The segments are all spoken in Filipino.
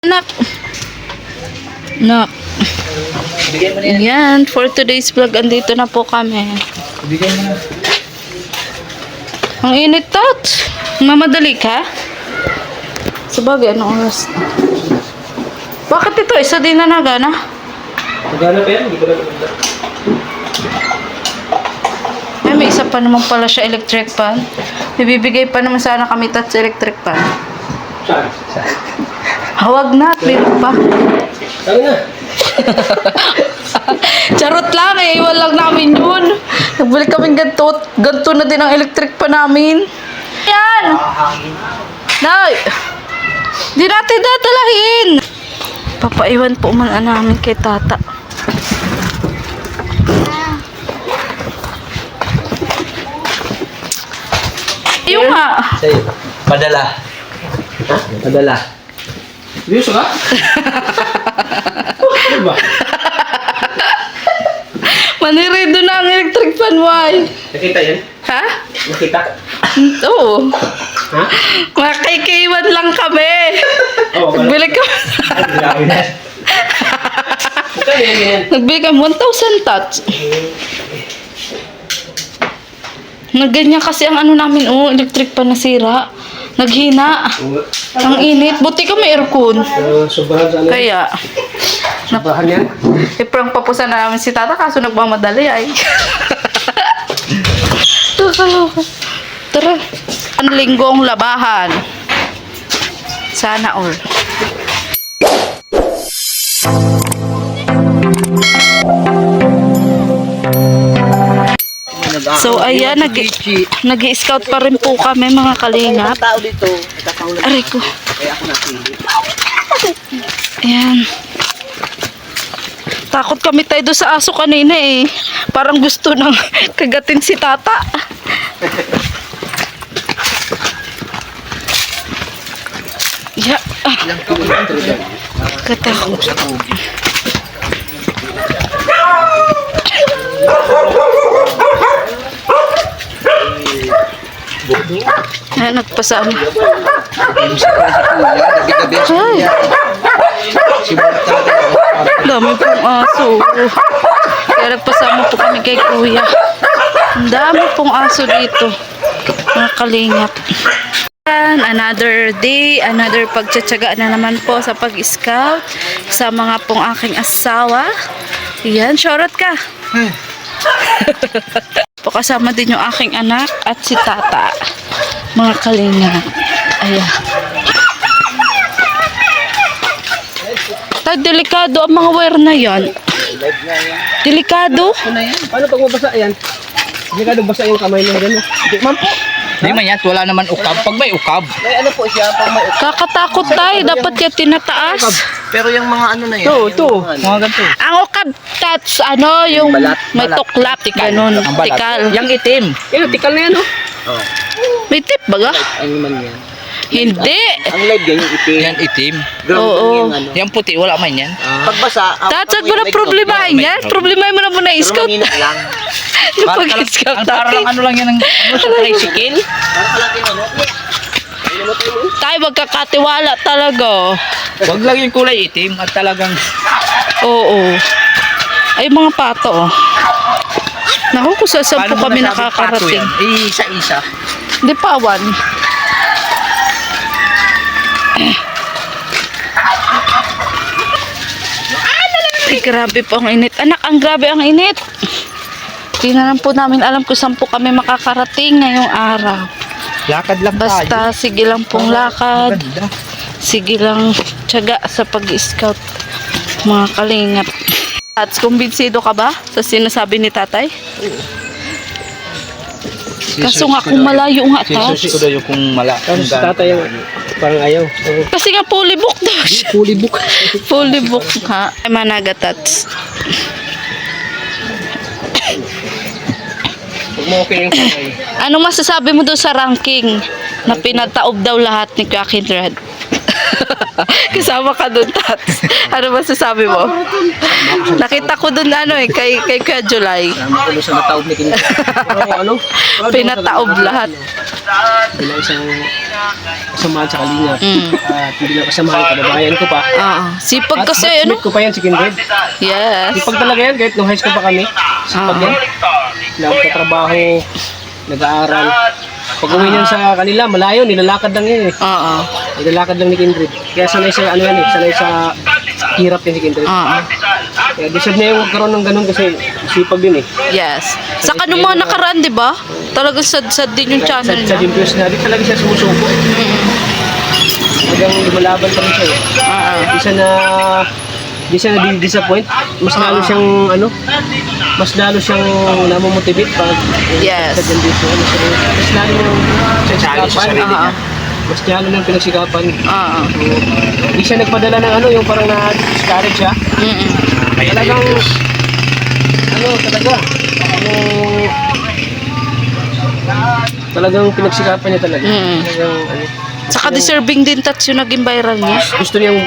Nak. Nak. Yan, for today's vlog, andito na po kami. Ang init, Tats. Mamadali ka? Sabagay, anong oras? Bakit ito? Isa din na nagana? Nagana pa yan? Hindi ko lang nagana. Ay, may isa pa naman pala siya electric fan. Bibigay pa naman sana kami, Tats, electric fan. Saan? Hawag na at meron pa. Saan na? Charot lang eh. Iwan lang namin yun. Nagbalik kaming ganto. Ganto na din ang electric pa namin. Yan! Nay! Di natin dadalahin. Papaiwan po man namin kay tata. Yung nga. Sa'yo. Padala. Ha? Padala. Seryoso ka? Ano ba? Maniredo na ang electric fan mo ay. Nakita yan? Ha? Nakita? Oo. Ha? Makikiwan lang kami. Oo. Nagbili ka. Grabe na. Ito yan. Nagbili ka 1,000 touch. Nagganyan kasi ang ano namin, electric pa nasira. Naghina. Ang init. Buti ka may aircon. Sobrahan sana. Kaya, Sobrahan yan. iprank pa po sana namin si tata kaso nagmamadali ay. Tara. Ang linggong labahan. Sana all. So ayan, nag-i-scout pa rin po kami mga kalingap. Tao dito. Aray ko. Kaya ako napili. Ayan. Takot kami tayo doon sa aso kanina eh. Parang gusto nang kagatin si tata. Ya. Katakot. Ay, nagpasama. Ay. Dami pong aso. Kaya nagpasama po kami kay kuya. Ang dami pong aso dito. Mga kalingap. Another day, another pagtsatsaga na naman po sa pag-scout. Kasama nga pong aking asawa. Yan, shorot ka. Kasama din yung aking anak at si tata. Mga kalingap. Ayan. Delikado ang mga wire na yan. Delikado. Paano pag mabasa yan? Delikado basa yung kamay mo gano'n. Hindi man po. Hindi man yan, wala naman ukab. Pag may ukab. May ano po siya, pag may Kakatakot tayo. Dapat yan tinataas. pero yung mga ano na yan. Ito. Mga ganito. Ang ukab tats, ano, yung may tuklap. Ganun. Ang balat. Tikal. Yung itim. Yung tikal na yan, oh. May tip baga? Ano man yan? Hindi. Ang live yan, yung itim. Yan itim. Oo. Yung puti, wala man yan. Pagbasa, Tats, at mo na problema yan. Problema mo na muna i-scout. Pero lang. Yung pag-scout Para lang natin. ano lang yan ng sa tricycle. Para pala tinanong. Tayo magkakatiwala talaga. Huwag lang yung kulay itim at talagang Oo. Ay, mga pato, oh. Naku, kung saan po kami nakakarating. Isa-isa. Di pawan. Ay, grabe po ang init. Anak, ang grabe ang init. Di na lang po namin alam kung saan po kami makakarating ngayong araw. Lakad lang tayo. Basta, sige lang pong lakad. Ganda. Sige lang tiyaga sa pag-scout. Mga kalingap. At kumbinsido ka ba sa sinasabi ni tatay? Kaso nga kung malayo nga tats. Sisusi ko daw yung kung Tapos si tatay yung parang ayaw. Kasi nga fully booked daw siya. Fully book. Fully booked ha. Ay, managa tats. Huwag mo okay yung kulay. Anong masasabi mo doon sa ranking na pinataob daw lahat ni Kuya Kindred? Kasama ka doon, Tats. Ano masasabi mo? Nakita ko doon ano eh, kay Kuya July. Ano sa nataob ni Kinita. Ano? Pinataob lahat. Bilang isang kasamahan sa Kalinga. Mm. At hindi lang kasamahan kababayan ko pa. Oo. Sipag At kasi, ano? batchmate ko pa yan si Kindred. Yes. Sipag talaga yan, kahit nung high school pa kami. Sipag yan. Nagtatrabaho, nag-aaral. Pag uwi niyan sa kanila, malayo, nilalakad lang yan eh. Oo. Nilalakad lang ni Kindred. Kaya sanay sa, ano yan eh, sanay sa hirap yan si Kindred. Oo. Kaya deserve niya yung magkaroon ng ganun kasi sipag din eh. Yes. Saka nung mga nakaraan, di ba? Talagang sad-sad din yung Sa, channel sa niya. Dimpios na, di talaga siya sumusuko eh. Hanggang lumalaban pa rin siya eh. Oo. Di siya na-disappoint. Mas lalo siyang, ano, mas lalo siyang namomotivate pag Yes. sa Dimpios na. Mas lalo niyang Challenge sa sarili Oo. niya. mas lalo niyang pinagsikapan. Oo. Hindi siya nagpadala ng ano, yung parang na-discourage siya. Mm-mm. Talagang, ano, talagang pinagsikapan niya talaga. Mm. Talagang, ano, Saka deserving din touch yung naging viral niya. gusto niyang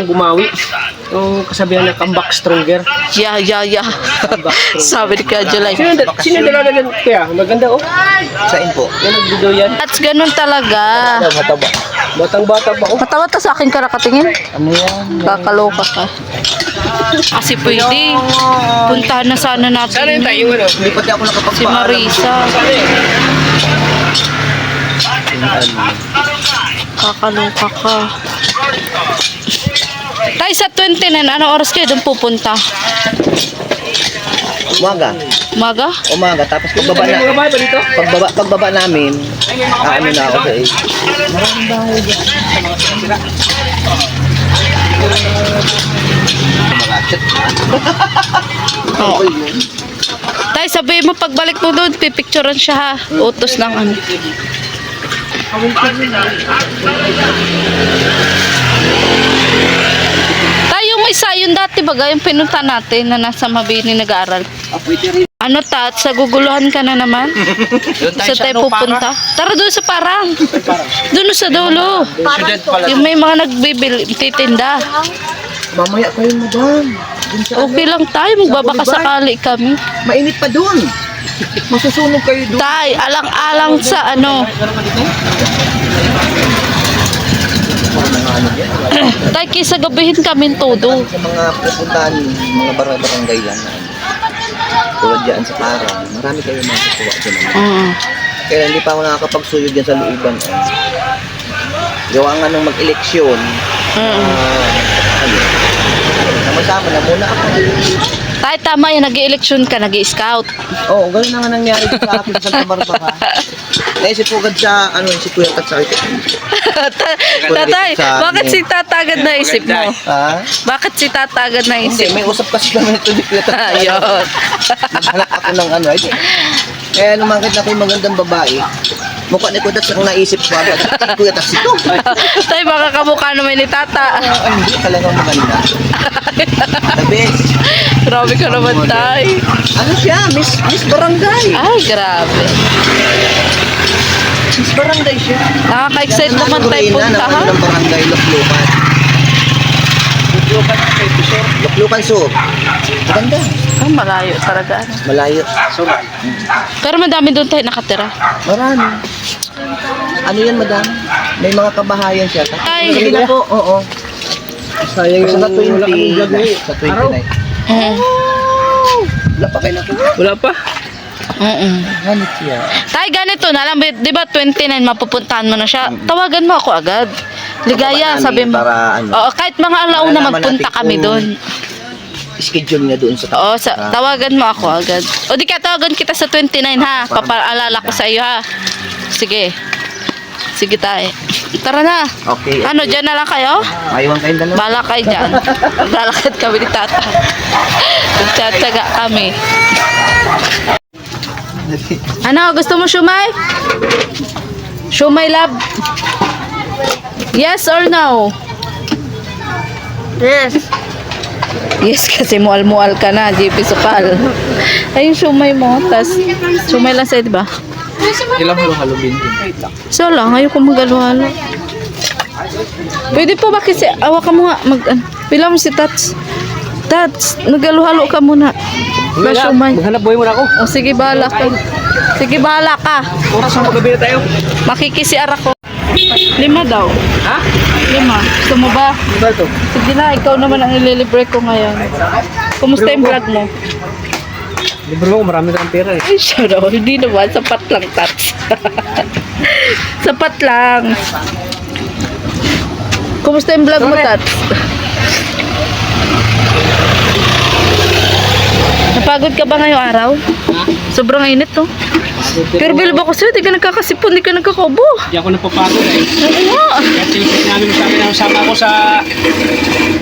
bumawi. Yung kasabihan na comeback stronger. Yeah. Sabi ni Kuya July. Sino dalaga dyan? Kaya, maganda oh. Saan po? Yan nagbidaw yan. At ganun talaga. Mataba. Batang-bata pa oh. Matawa ta sa akin ka nakatingin. Ano yan? Kakaloka ka. Kasi pwede. Puntahan na sana natin. Sana yung tayo ano? Hindi pati ako Si nakapagpaalam. Marisa. Kakaloka ka. Tayo sa 29, anong oras kayo doon pupunta? Umaga. Umaga? Umaga. Tapos pagbaba Mga na. babae ba dito? Pagbaba namin. Ano na ako sa Oo. Tay, sabihin mo pagbalik mo doon, pipicturean siya ha. Utos ng ano. Tayo yung isa, yung dati baga, yung pinunta natin na nasa Mabini nag-aaral. Ano tat, sa guguluhan ka na naman? Sa tayo pupunta? Tara doon sa parang. Doon sa dulo. Yung may mga nagbibili, titinda. Mamaya kayo madam. Okay lang tayo, magbabaka sakali kami. Mainit pa dun. Masusunog kayo dun. Tay, alang-alang sa ano. Tay, kisa gabihin kami todo. Sa mga pupuntahan, mga barangay lang. Tulad dyan sa parang, marami kayo makukuha dyan. Kaya hindi pa ako nakakapagsuyo dyan sa looban. Gawa nga nung mag-eleksyon, sama-sama na muna ako. Tay, tama yan, nag-eleksyon ka, nag-scout. Oo, gano'n na nga nangyari dito sa akin sa Santa Barbara. Naisip ko agad sa, si Kuya Kat sa akin. Tatay, bakit si Tata agad na isip mo? Ha? Bakit si Tata agad na Hindi, isip? may usap kasi kami nito ni Kuya Kat. Ayun. Naghanap ako ng ano. Kaya lumakit na ako yung magandang babae. Mukha ni Kuya Tat ang naisip ko agad. Kuya Tat ito. Tay, baka kamukha naman ni Tata. Ay, hindi talagang maganda. The best. Grabe ka naman, Tay. Ano siya? Miss Barangay. Ay, grabe. Miss Barangay siya. Nakaka-excite naman tayo Lorena, puntahan. ng barangay Luklukan. Luklukan Sur. Maganda. Ah, malayo talaga. Malayo. Pero madami doon tayo nakatira. Marami. Ano yan, madam? May mga kabahayan siya. Ay. Hindi na po. Oo. Sayang Sa yung wala kaming vlog 20. ngayon. Sa 29. Wala pa kayo natin. Wala pa. Ganit siya. Tay, ganito na lang. Di ba 29, mapupuntahan mo na siya. Tawagan mo ako agad. Ligaya, Tawagan sabi namin mo. para ano. Oo, kahit mga alauna Malalaman magpunta natin kami kung- doon. Schedule niya doon sa Oo, tawagan mo ako agad. O di ka, tawagan kita sa 29 ha. Papaalala ko sa iyo ha. Sige. Sige tayo. Tara na. Okay. Ano, dyan na lang kayo? Ayawan kayong dalawa. Bala kayo dyan. Lalakad kami ni Tata. Nagtsatsaga kami. Ano, gusto mo shumay? Shumay love? Yes or no? Yes. Yes, kasi mual-mual ka na, JP Sukal. Ayun, shumay mo. Tas, shumay lang sa'yo, diba? Ilang halo-halo din. So lang, ayoko mag-halo-halo. Pwede po ba kasi, awa ka mo nga, pila mo si Tats. Tats, mag-halo-halo ka muna. Ba, shumay. Maghanap buhay muna ako. O, sige, bahala ka. Sige, bahala ka. Oras ang paggabi na tayo. Makikisiar ako. 5 daw. Ha? 5. Gusto mo ba? Ano ba ito? Sige na, ikaw naman ang ililibre ko ngayon. Kumusta yung vlog mo? Libre mo, marami kang pera eh. Ay, siya daw. Hindi naman. Sapat lang, Tats. Sapat lang. Kumusta yung vlog mo, Tats? Napagod ka ba ngayong araw? Sobrang init, to. Pero bilib ako sa'yo. Di ka nagkakasipon, di ka nagkakaubo. Hindi ako napapagod eh. Oo nga. Kaya sinisip namin sa amin na sama ko sa...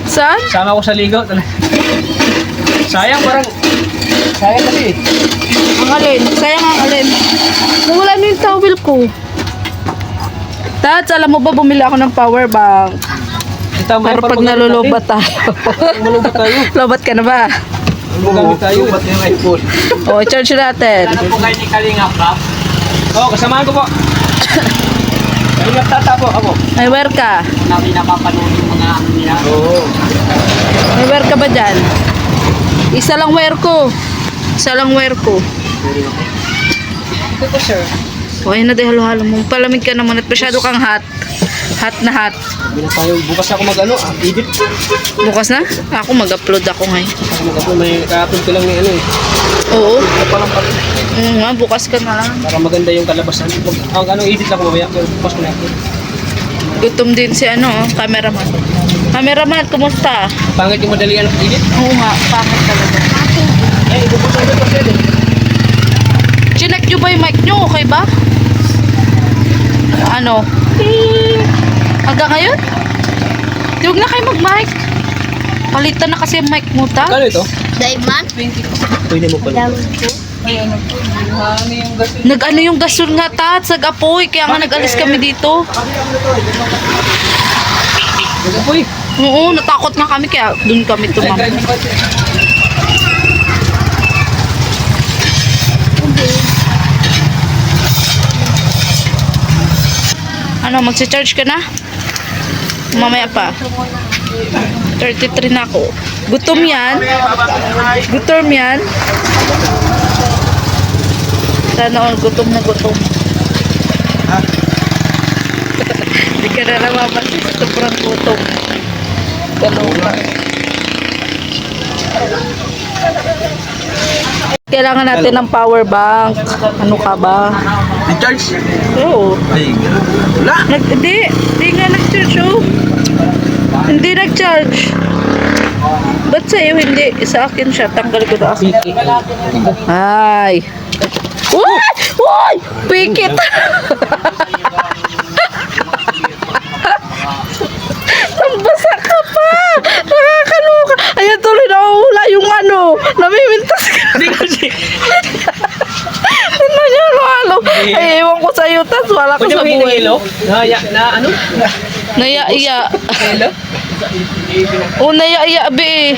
Saan? Sama ko sa ligaw. Sayang, parang... Sayang kasi eh. Ang alin. Sayang ang alin. Nawala na yung towel ko. Tats, alam mo ba, bumili ako ng power bank. Ito, Para pag nalulubat tayo. Malubat tayo. Lobat ka na ba? Magamit tayo. Ba't yung iPhone? O, charge natin. Ano po kayo ni Kalingap, Rap? Oo, kasamahan ko po. Kalingap tata po, ako. May wear ka? Namin napapanood yung mga ano nila. Oo. May wear ka ba dyan? Isa lang wear ko. Isa lang wear ko. Ito po, sir. O, ayun na di halo-halo mo. Palamig ka naman at masyado kang hot. Hot na hot. Sabi na tayo, bukas ako mag-ano, edit. Bukas na? Ako mag-upload ako ngayon. Ako mag-upload, may ka-upload ko lang ng ano eh. Oo. Ito pa lang pala. Nga, bukas ka na lang. Para maganda yung kalabasan. Ang ano, edit lang ko mamaya. Pero bukas ko na ako. Gutom din si ano, cameraman. Cameraman, kumusta? Pangit yung madalian ng edit. Oo nga, pangit talaga. Eh, ibubos na ito pwede. Chinek nyo ba yung mic nyo? Okay ba? Ano? Hanggang ngayon? Huwag na kayo mag-mic. Palitan na kasi yung mic mo, ta? Kano ito? Diamond? Pwede mo pala. Nag-ano yung gasol nga, tat? Nag-apoy. Kaya nga nag-alis kami dito. Nag-apoy. Oo, natakot nga kami. Kaya dun kami tumama. Ano, magsi-charge ka na? Mamaya pa. 33 na ako. Gutom yan. Gutom yan. Sana all gutom na gutom. Hindi ka na namamansin. Sobrang gutom. Ganun ka. Kailangan natin ng power bank. Ano ka ba? Recharge? Oo. Ay, wala. Hindi nga nag-charge, oh. Hindi nag-charge. Ba't sa'yo hindi? Sa akin siya. Tanggal ko na akin. Ay. Uy! Uy! Pikit! Nambasa ka pa! Nakakaloka! Ayan tuloy nawawala yung ano. Namimintas ka. Hindi kasi. Ano niya? Halo? Ay, ewan ko sa'yo. Tas wala ko Pwede sa mo buhay. hinihilo? Na ano? Naya-iya. Hilo? O, naya-iya, be.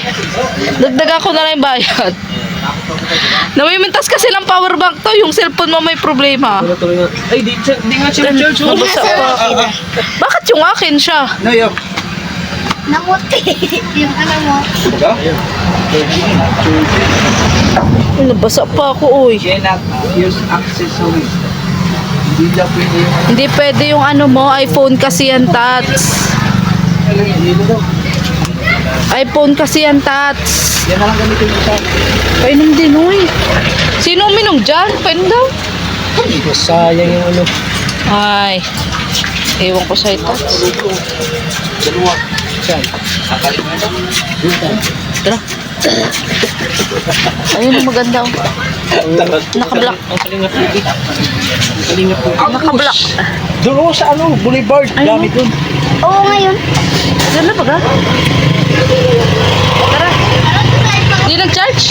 Dagdagan ko na lang yung bayad. Namimintas kasi ng power bank to. Yung cellphone mo may problema. Tuloy nga. Ay, di nga siya recharge. Nabasa pa. Bakit yung akin siya? Nayok. Namuti. Yung ano mo. Ay, nabasa pa ako, uy. Cannot use accessories. Hindi lang pwede yung ano. Hindi pwede yung ano mo, iPhone kasi yan, Tats. iPhone kasi yan, Tats. Yan na lang gamitin mo sa Painom din, uy. Sino uminom dyan? Painom daw. Sayang yung ano. Ay. Ewan ko sa'yo, Tats. dalawa. Saan? Tara. Ayun, maganda, oh. Nakablock. Ang kalingap po. Ang kalingap po. Nakablock. Doon sa ano, Boulevard. Dami doon. Oo, ngayon. Ganda ba ka? Tara. Di nag-charge?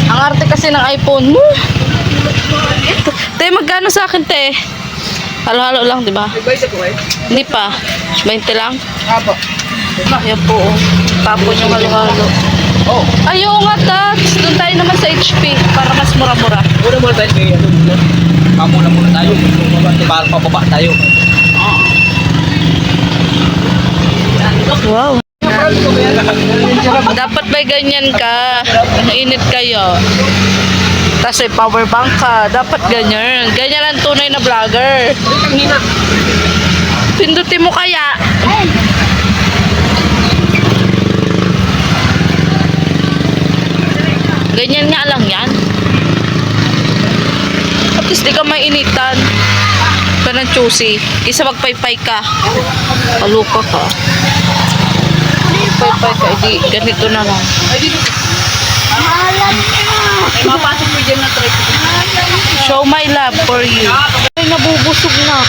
Ang arte kasi ng iPhone mo. Te, magkano sa akin, te? Halo-halo lang, di ba? Hindi pa. 20 lang? Apo. Ayan po, oh. Tapon yung halo-halo. Oh. Ayaw nga, Tats. Doon tayo naman sa HP para mas mura-mura. Muna muna tayo kay ano muna. Pamuna muna tayo. Para pababa tayo. Wow. Dapat may ganyan ka. Ang init kayo. Tapos may power bank ka. Dapat ganyan. Ganyan ang tunay na vlogger. Ang hina. Pindutin mo kaya. Ganyan nga lang yan. At least di ka mainitan. Parang choosy. Isa magpaypay ka. Kaluka ka. Paypay ka. Hindi, ganito na lang. Malam na. Mapasok mo dyan na try. Show my love for you. Ay, nabubusog na.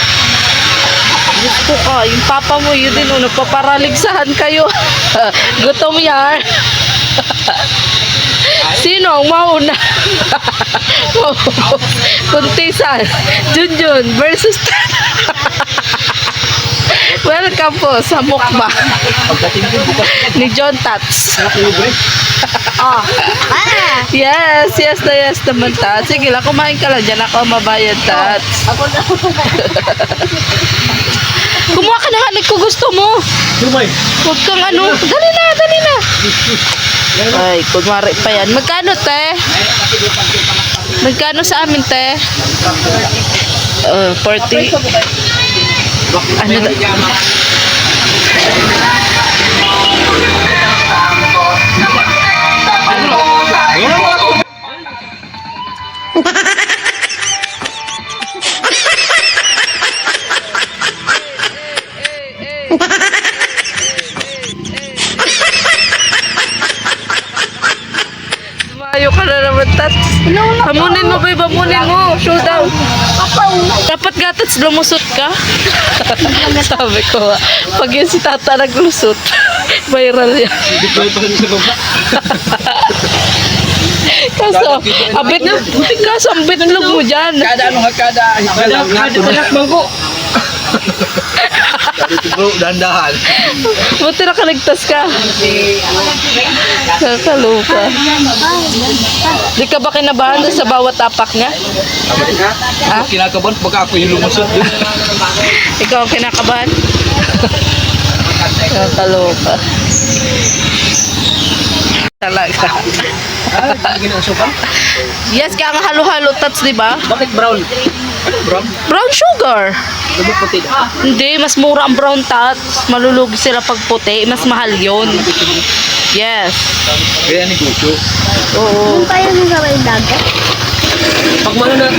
Gusto ka. Yung papa mo, yun din. Nagpaparaligsahan kayo. Gutom yan. Sino ang mauna? Kuntisan. Junjun versus Welcome po sa mukbang Pagdating din, bukas. ni John Tats. Oh. Yes naman, Tats. Sige lang, kumain ka lang dyan. Ako ang mabayad, Tats. Ako na. Kumuha ka na nga, kung gusto mo. Lumay. Huwag kang ano. Dali na. Ay, kunwari pa yan. Magkano, te? Magkano sa amin, te? 40. Ano da? Tumayo ka na naman, Tats. Hamunin mo, babe. Hamunin mo. Showdown. Dapat nga, Tats, lumusot ka. Sabi ko, pag yun si Tata naglusot, viral yan. Hindi ko pa rin sa baba. Kaso, ang bitlog mo dyan. Kada ano, kada Bangko. Dito bro, dandahan. Buti nakaligtas ka. Kakaluka. Di ka ba kinabahan doon sa bawat tapak niya? Ha? Kinakabahan pag ako yung lumusot. Ikaw ang kinakabahan? Kakaluka. Talaga. Ginausukan? Yes, kaya nga halo-halo, Tats, di ba? Bakit brown? Ano brown? Brown sugar. Lubo puti. Hindi, mas mura ang brown, Tats. Malulugi sila pag puti. Mas mahal yon. Yes. Kaya negosyo. Oo. Kung kayo nung gawin dagat. Pag malo na,